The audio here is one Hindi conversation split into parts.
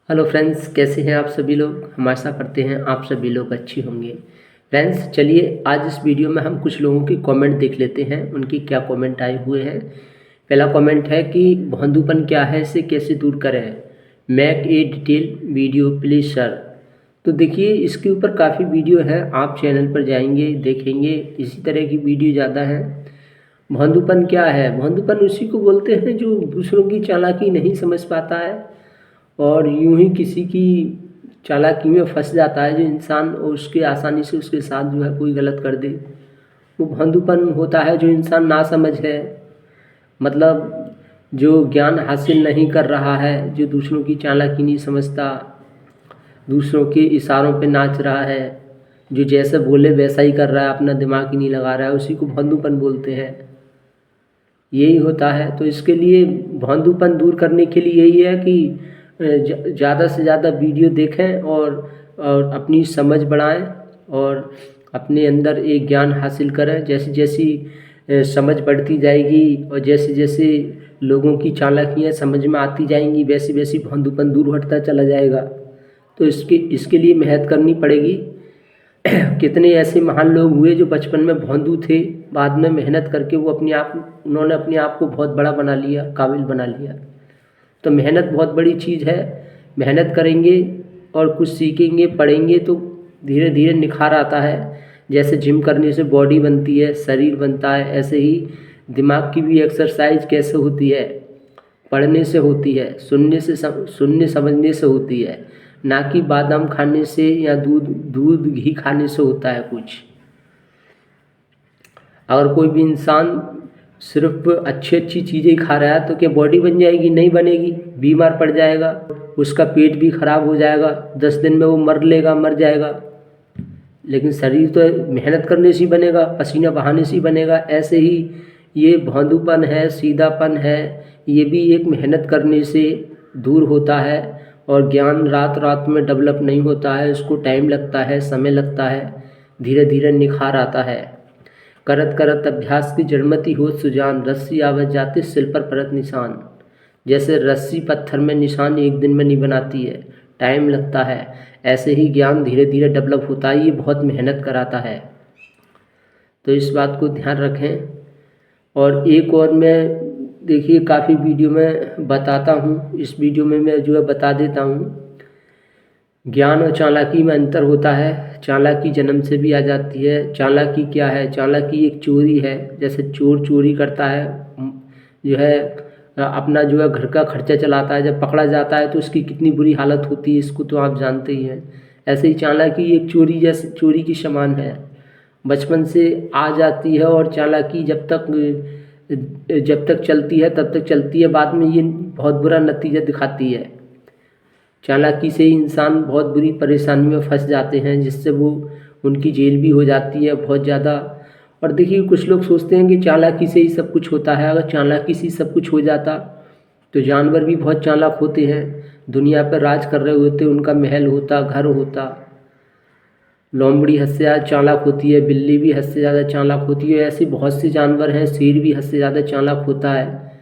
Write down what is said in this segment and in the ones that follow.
हेलो फ्रेंड्स, कैसे हैं आप सभी लोग। हम आशा करते हैं आप सभी लोग अच्छे होंगे। फ्रेंड्स, चलिए आज इस वीडियो में हम कुछ लोगों की कमेंट देख लेते हैं, उनकी क्या कमेंट आए हुए हैं। पहला कमेंट है कि भोंदूपन क्या है, इसे कैसे दूर करें, make a detail video please sir. तो देखिए, इसके ऊपर काफ़ी वीडियो है, आप चैनल पर जाएंगे देखेंगे, इसी तरह की वीडियो ज़्यादा है। भोंदूपन क्या है? भोंदूपन उसी को बोलते हैं जो दूसरों की चालाकी नहीं समझ पाता है और यूं ही किसी की चालाकी में फंस जाता है। जो इंसान और उसके आसानी से उसके साथ जो है कोई गलत कर दे, वो भोंदूपन होता है। जो इंसान ना समझ है, मतलब जो ज्ञान हासिल नहीं कर रहा है, जो दूसरों की चालाकी नहीं समझता, दूसरों के इशारों पे नाच रहा है, जो जैसे बोले वैसा ही कर रहा है, अपना दिमाग ही नहीं लगा रहा है, उसी को भोंदूपन बोलते हैं। यही होता है। तो इसके लिए भोंदूपन दूर करने के लिए यही है कि ज़्यादा से ज़्यादा वीडियो देखें और अपनी समझ बढ़ाएं और अपने अंदर एक ज्ञान हासिल करें। जैसी जैसी समझ बढ़ती जाएगी और जैसे जैसे लोगों की चालाकियाँ समझ में आती जाएंगी, वैसी वैसी भोंदूपन दूर हटता चला जाएगा। तो इसके लिए मेहनत करनी पड़ेगी। कितने ऐसे महान लोग हुए जो बचपन में भोंदू थे, बाद में मेहनत करके उन्होंने अपने आप को बहुत बड़ा बना लिया, काबिल बना लिया। तो मेहनत बहुत बड़ी चीज़ है। मेहनत करेंगे और कुछ सीखेंगे पढ़ेंगे तो धीरे धीरे निखार आता है। जैसे जिम करने से बॉडी बनती है, शरीर बनता है, ऐसे ही दिमाग की भी एक्सरसाइज कैसे होती है? पढ़ने से होती है, सुनने समझने से होती है, ना कि बादाम खाने से या दूध दूध घी खाने से होता है कुछ। अगर कोई भी इंसान सिर्फ अच्छी अच्छी चीज़ें खा रहा है तो क्या बॉडी बन जाएगी? नहीं बनेगी, बीमार पड़ जाएगा, उसका पेट भी खराब हो जाएगा, 10 दिन में वो मर जाएगा। लेकिन शरीर तो मेहनत करने से ही बनेगा, पसीना बहाने से ही बनेगा। ऐसे ही ये भोंदूपन है, सीधापन है, ये भी एक मेहनत करने से दूर होता है। और ज्ञान रात रात में डेवलप नहीं होता है, इसको टाइम लगता है, समय लगता है, धीरे धीरे निखार आता है। करत करत अभ्यास की जड़मति हो सुजान, रस्सी आवत जाते सिल पर परत निशान। जैसे रस्सी पत्थर में निशान एक दिन में नहीं बनाती है, टाइम लगता है, ऐसे ही ज्ञान धीरे धीरे डेवलप होता है, ये बहुत मेहनत कराता है। तो इस बात को ध्यान रखें। और एक और मैं, देखिए, काफ़ी वीडियो में बताता हूँ, इस वीडियो में मैं जो है बता देता हूँ। ज्ञान और चालाकी में अंतर होता है। चालाकी जन्म से भी आ जाती है। चालाकी क्या है? चालाकी एक चोरी है। जैसे चोर चोरी करता है, जो है अपना जो है घर का खर्चा चलाता है, जब पकड़ा जाता है तो उसकी कितनी बुरी हालत होती है, इसको तो आप जानते ही हैं। ऐसे ही चालाकी एक चोरी की समान है, बचपन से आ जाती है। और चालाकी जब तक चलती है तब तक चलती है, बाद में ये बहुत बुरा नतीजा दिखाती है। चालाकी से ही इंसान बहुत बुरी परेशानी में फंस जाते हैं, जिससे वो उनकी जेल भी हो जाती है बहुत ज़्यादा। और देखिए, कुछ लोग सोचते हैं कि चालाकी से ही सब कुछ होता है। अगर चालाकी से सब कुछ हो जाता तो जानवर भी बहुत चालाक होते हैं, दुनिया पर राज कर रहे होते, उनका महल होता, घर होता। लोमड़ी हद से ज़्यादा चालाक होती है, बिल्ली भी हद से ज़्यादा चालाक होती है, ऐसे बहुत से जानवर हैं, शेर भी हद से ज़्यादा चालाक होता है,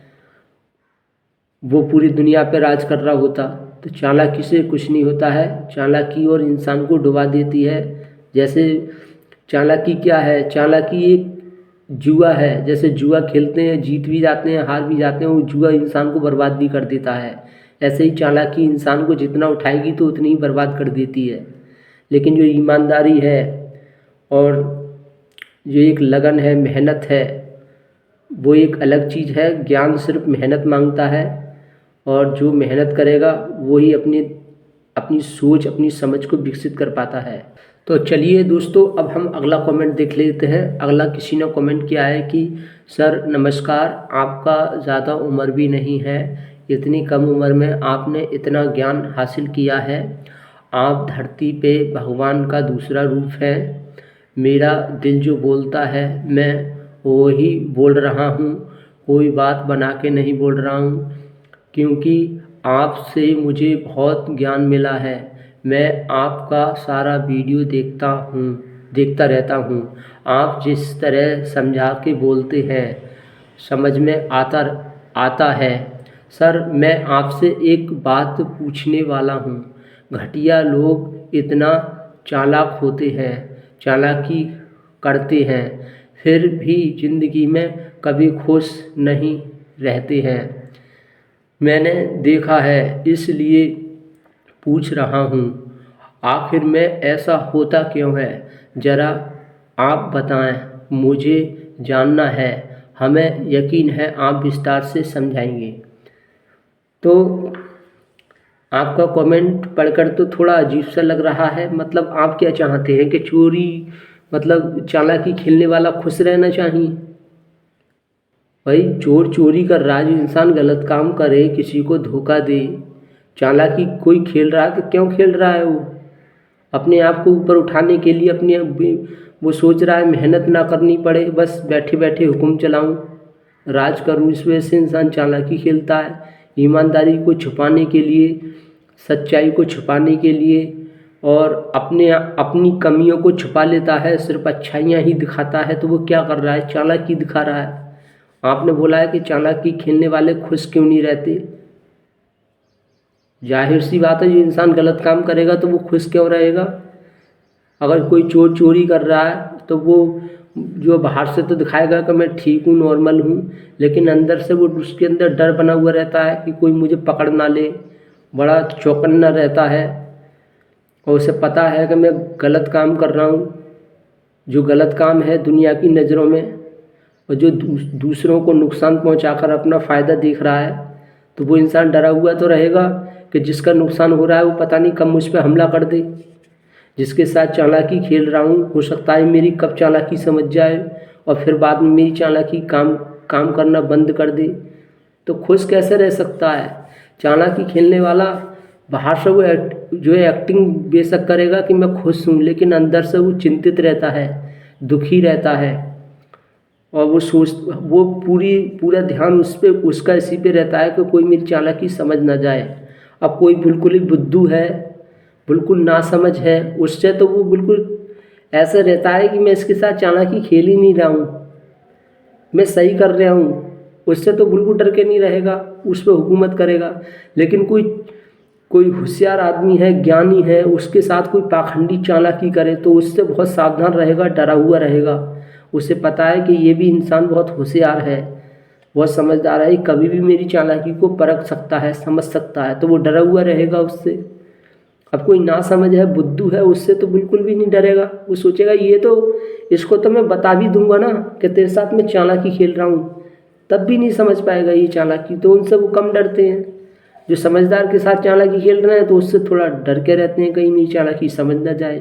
वो पूरी दुनिया पे राज कर रहा होता। तो चालाकी से कुछ नहीं होता है, चालाकी और इंसान को डुबा देती है। जैसे चालाकी क्या है? चालाकी एक जुआ है। जैसे जुआ खेलते हैं, जीत भी जाते हैं, हार भी जाते हैं, वो जुआ इंसान को बर्बाद भी कर देता है। ऐसे ही चालाकी इंसान को जितना उठाएगी तो उतनी ही बर्बाद कर देती है। लेकिन जो ईमानदारी है और जो एक लगन है, मेहनत है, वो एक अलग चीज़ है। ज्ञान सिर्फ मेहनत मांगता है, और जो मेहनत करेगा वो ही अपनी अपनी सोच, अपनी समझ को विकसित कर पाता है। तो चलिए दोस्तों, अब हम अगला कमेंट देख लेते हैं। अगला किसी ने कमेंट किया है कि सर नमस्कार, आपका ज़्यादा उम्र भी नहीं है, इतनी कम उम्र में आपने इतना ज्ञान हासिल किया है। आप धरती पे भगवान का दूसरा रूप है। मेरा दिल जो बोलता है मैं वो ही बोल रहा हूँ, कोई बात बना के नहीं बोल रहा हूँ, क्योंकि आपसे मुझे बहुत ज्ञान मिला है। मैं आपका सारा वीडियो देखता रहता हूँ। आप जिस तरह समझा के बोलते हैं, समझ में आता आता है। सर मैं आपसे एक बात पूछने वाला हूँ, घटिया लोग इतना चालाक होते हैं, चालाकी करते हैं, फिर भी ज़िंदगी में कभी खुश नहीं रहते हैं। मैंने देखा है, इसलिए पूछ रहा हूँ, आखिर में ऐसा होता क्यों है? ज़रा आप बताएं, मुझे जानना है। हमें यकीन है आप विस्तार से समझाएंगे। तो आपका कमेंट पढ़कर तो थोड़ा अजीब सा लग रहा है। मतलब आप क्या चाहते हैं कि चोरी मतलब चालाकी खेलने वाला खुश रहना चाहिए? भाई चोर चोरी कर रहा है, जो इंसान गलत काम करे, किसी को धोखा दे, चालाकी कोई खेल रहा है तो क्यों खेल रहा है? वो अपने आप को ऊपर उठाने के लिए वो सोच रहा है मेहनत ना करनी पड़े, बस बैठे बैठे हुक्म चलाऊं, राज करूं। इस वजह से इंसान चालाकी खेलता है, ईमानदारी को छुपाने के लिए, सच्चाई को छुपाने के लिए, और अपनी कमियों को छुपा लेता है, सिर्फ अच्छाइयाँ ही दिखाता है। तो वो क्या कर रहा है? चालाकी दिखा रहा है। आपने बोला है कि चालाकी खेलने वाले खुश क्यों नहीं रहते? जाहिर सी बात है, जो इंसान गलत काम करेगा तो वो खुश क्यों रहेगा? अगर कोई चोर चोरी कर रहा है तो वो जो बाहर से तो दिखाएगा कि मैं ठीक हूँ, नॉर्मल हूँ, लेकिन अंदर से वो उसके अंदर डर बना हुआ रहता है कि कोई मुझे पकड़ ना ले, बड़ा चौकन्ना रहता है। और उसे पता है कि मैं गलत काम कर रहा हूँ, जो गलत काम है दुनिया की नज़रों में, और जो दूसरों को नुकसान पहुँचाकर अपना फ़ायदा देख रहा है, तो वो इंसान डरा हुआ तो रहेगा कि जिसका नुकसान हो रहा है वो पता नहीं कब मुझ पर हमला कर दे। जिसके साथ चालाकी खेल रहा हूँ, हो सकता है मेरी कब चालाकी समझ जाए और फिर बाद में मेरी चालाकी काम करना बंद कर दे। तो खुश कैसे रह सकता है? चालाकी खेलने वाला बाहर से वो जो है एक्टिंग बेशक करेगा कि मैं खुश हूँ, लेकिन अंदर से वो चिंतित रहता है, दुखी रहता है, और वो पूरा ध्यान उसका इसी पे रहता है कि कोई मेरी चालाकी समझ ना जाए। अब कोई बिल्कुल ही बुद्धू है, बिल्कुल नासमझ है, उससे तो वो बिल्कुल ऐसा रहता है कि मैं इसके साथ चालाकी खेल ही नहीं रहा हूँ, मैं सही कर रहा हूँ। उससे तो बिल्कुल डर के नहीं रहेगा, उस पर हुकूमत करेगा। लेकिन कोई होशियार आदमी है, ज्ञानी है, उसके साथ कोई पाखंडी चालाकी करे तो उससे बहुत सावधान रहेगा, डरा हुआ रहेगा। उसे पता है कि ये भी इंसान बहुत होशियार है, बहुत समझदार है, कभी भी मेरी चालाकी को परख सकता है, समझ सकता है, तो वो डरा हुआ रहेगा उससे। अब कोई ना समझ है, बुद्धू है, उससे तो बिल्कुल भी नहीं डरेगा। वो सोचेगा ये तो, इसको तो मैं बता भी दूंगा ना कि तेरे साथ मैं चालाकी खेल रहा हूँ, तब भी नहीं समझ पाएगा ये चालाकी। तो उनसे वो कम डरते हैं। जो समझदार के साथ चालाकी खेल रहे हैं तो उससे थोड़ा डर के रहते हैं कहीं मेरी चालाकी समझ ना जाए।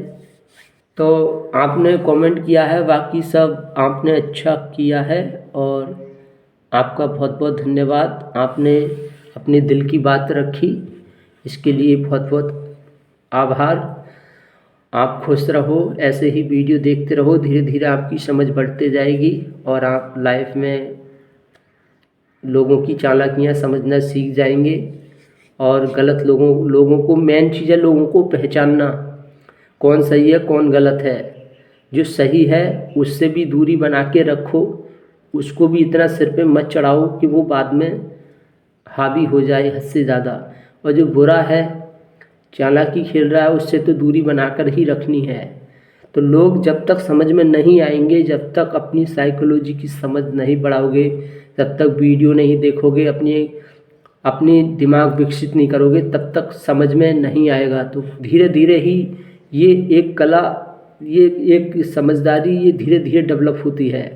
तो आपने कमेंट किया है, बाकी सब आपने अच्छा किया है और आपका बहुत बहुत धन्यवाद। आपने अपने दिल की बात रखी, इसके लिए बहुत बहुत आभार। आप खुश रहो, ऐसे ही वीडियो देखते रहो, धीरे धीरे आपकी समझ बढ़ते जाएगी और आप लाइफ में लोगों की चालाकियाँ समझना सीख जाएंगे। और गलत लोगों को मेन चीज़ है लोगों को पहचानना, कौन सही है कौन गलत है। जो सही है उससे भी दूरी बना के रखो, उसको भी इतना सिर पे मत चढ़ाओ कि वो बाद में हावी हो जाए हद से ज़्यादा। और जो बुरा है, चालाकी खेल रहा है, उससे तो दूरी बनाकर ही रखनी है। तो लोग जब तक समझ में नहीं आएंगे, जब तक अपनी साइकोलॉजी की समझ नहीं बढ़ाओगे, जब तक वीडियो नहीं देखोगे, अपनी दिमाग विकसित नहीं करोगे, तब तक समझ में नहीं आएगा। तो धीरे धीरे ही ये एक कला, ये एक समझदारी, ये धीरे धीरे डेवलप होती है।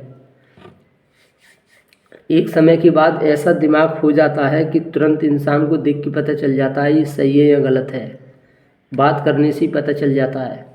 एक समय के बाद ऐसा दिमाग हो जाता है कि तुरंत इंसान को देख के पता चल जाता है ये सही है या गलत है, बात करने से ही पता चल जाता है।